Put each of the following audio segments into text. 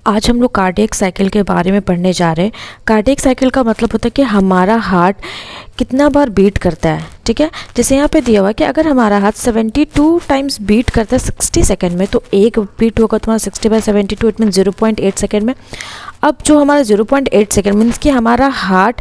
आज हम लोग कार्डियक साइकिल के बारे में पढ़ने जा रहे हैं। कार्डियक साइकिल का मतलब होता है कि हमारा हार्ट कितना बार बीट करता है। ठीक है, जैसे यहाँ पे दिया हुआ है कि अगर हमारा हार्ट 72 टाइम्स बीट करता है 60 सेकंड में, तो एक बीट होगा तुम्हारा 60/72, इट मीन 0.8 सेकंड में। अब जो हमारा 0.8 सेकंड मीन्स कि हमारा हार्ट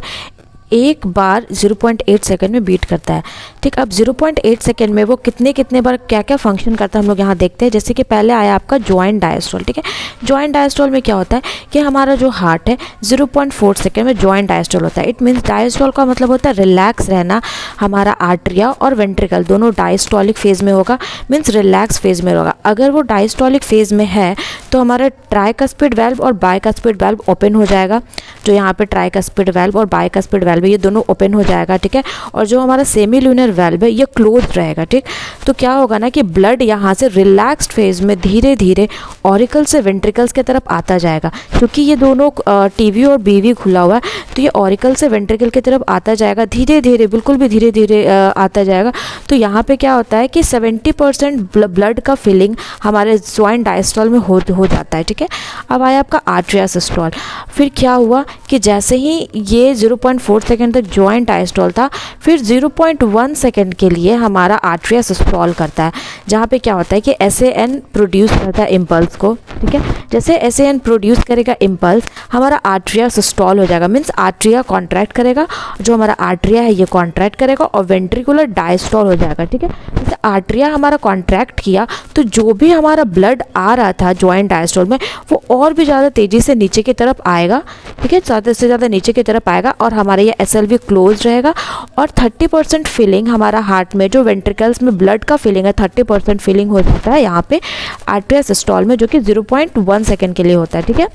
एक बार 0.8 सेकंड में बीट करता है। ठीक, अब 0.8 सेकंड में वो कितने बार क्या क्या फंक्शन करता है हम लोग यहाँ देखते हैं। जैसे कि पहले आया आपका जॉइंट डायस्टोल। ठीक है, जॉइंट डायस्टोल में क्या होता है कि हमारा जो हार्ट है 0.4 सेकंड में जॉइंट डायस्टोल होता है। इट मीन्स डायस्टोल का मतलब होता है रिलैक्स रहना। हमारा आर्ट्रिया और वेंट्रिकल दोनों डायस्टोलिक फेज में होगा, मीन्स रिलैक्स फेज में होगा। अगर वो डायस्टोलिक फेज में है तो हमारा ट्राइकस्पिड वाल्व और बाइकस्पिड वाल्व ओपन हो जाएगा। जो यहाँ पे ट्राइकस्पिड वाल्व और बाइकस्पिड वाल्व ये दोनों ओपन हो जाएगा। ठीक है, और जो हमारा सेमी ल्यूनर वाल्व है ये क्लोज रहेगा। ठीक, तो क्या होगा ना कि ब्लड यहाँ से रिलैक्स्ड फेज में धीरे धीरे ऑरिकल से वेंट्रिकल्स की तरफ आता जाएगा। क्योंकि ये दोनों टीवी और बीवी खुला हुआ है, तो ये ऑरिकल से वेंट्रिकल की तरफ आता जाएगा धीरे धीरे, बिल्कुल भी धीरे धीरे आता जाएगा। तो यहाँ पे क्या होता है कि 70% ब्लड का फिलिंग हमारे जॉइंट डायस्टोल में हो जाता है। ठीक है, अब आया आपका आर्ट्रिया सिस्टोल। फिर क्या हुआ कि जैसे ही ये 0.4 सेकंड तक जॉइंट डायस्टोल था, फिर 0.1 सेकंड के लिए हमारा आर्ट्रिया सिस्टोल करता है, जहाँ पे क्या होता है कि SAN प्रोड्यूस करता है इम्पल्स को। ठीक है, जैसे SAN प्रोड्यूस करेगा इम्पल्स, हमारा आर्ट्रिया सिस्टोल हो जाएगा, मीन्स आर्ट्रिया कॉन्ट्रैक्ट करेगा। जो हमारा आर्ट्रिया है ये कॉन्ट्रैक्ट करेगा और वेंट्रिकुलर डायस्टोल हो जाएगा। ठीक है, जैसे आर्ट्रिया हमारा कॉन्ट्रैक्ट किया तो जो भी हमारा ब्लड आ रहा था जॉइंट डायस्टोल में वो और भी ज़्यादा तेज़ी से नीचे की तरफ आएगा। ठीक है, ज़्यादा से ज़्यादा नीचे की तरफ आएगा और हमारा ये SLV क्लोज रहेगा। और 30% फिलिंग हमारा हार्ट में, जो वेंट्रिकल्स में ब्लड का फिलिंग है 30% फिलिंग हो जाता है यहाँ पे आर्ट्रिया सिस्टोल में, जो कि 0.1 सेकंड के लिए होता है। ठीक है,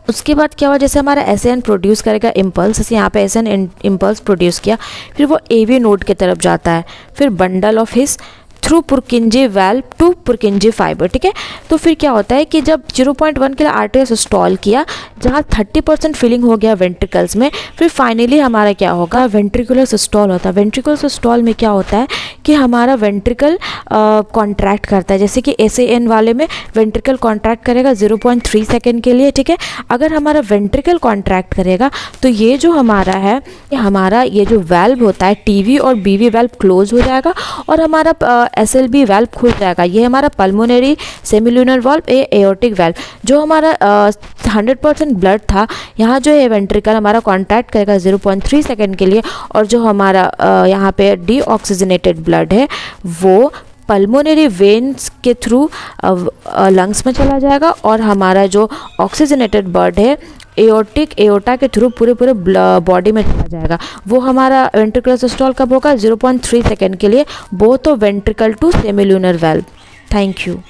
उसके बाद क्या हुआ, जैसे हमारा SAN प्रोड्यूस करेगा इम्पल्स, जैसे यहाँ पे SAN इम्पल्स प्रोड्यूस किया, फिर वो AV नोड की तरफ जाता है, फिर bundle of His through Purkinje valve to Purkinje fibre. ठीक है, तो फिर क्या होता है कि जब 0.1 के लिए आर्ट्रिया सिस्टोल किया, जहाँ 30% फिलिंग हो गया वेंट्रिकल्स में, फिर फाइनली हमारा क्या होगा, वेंट्रिकुलर सिस्टोल होता है। वेंट्रिकुलर सिस्टोल में क्या होता है कि हमारा वेंट्रिकल कॉन्ट्रैक्ट करता है। जैसे कि SAN वाले में वेंट्रिकल कॉन्ट्रैक्ट करेगा 0.3 सेकेंड के लिए। ठीक है, अगर हमारा वेंट्रिकल कॉन्ट्रैक्ट करेगा तो ये जो हमारा है, हमारा ये जो वाल्व होता है TV और BV वाल्व क्लोज हो जाएगा और हमारा SLB वाल्व खुल जाएगा। ये हमारा पल्मोनरी सेमील्यूनर वाल्व, एओर्टिक वाल्व। जो हमारा 100% ब्लड था, यहाँ जो है वेंट्रिकल हमारा कॉन्ट्रैक्ट करेगा 0.3 सेकेंड के लिए, और जो हमारा यहाँ पे डीऑक्सीजनेटेड ब्लड है वो पल्मोनरी वेन्स के थ्रू लंग्स में चला जाएगा और हमारा जो ऑक्सीजनेटेड ब्लड है एओर्टा के थ्रू पूरे बॉडी में चला जाएगा। वो हमारा वेंट्रिकुलर सिस्टोल कब होगा, 0.3 सेकेंड के लिए, both of ventricle to semilunar valve. Thank you.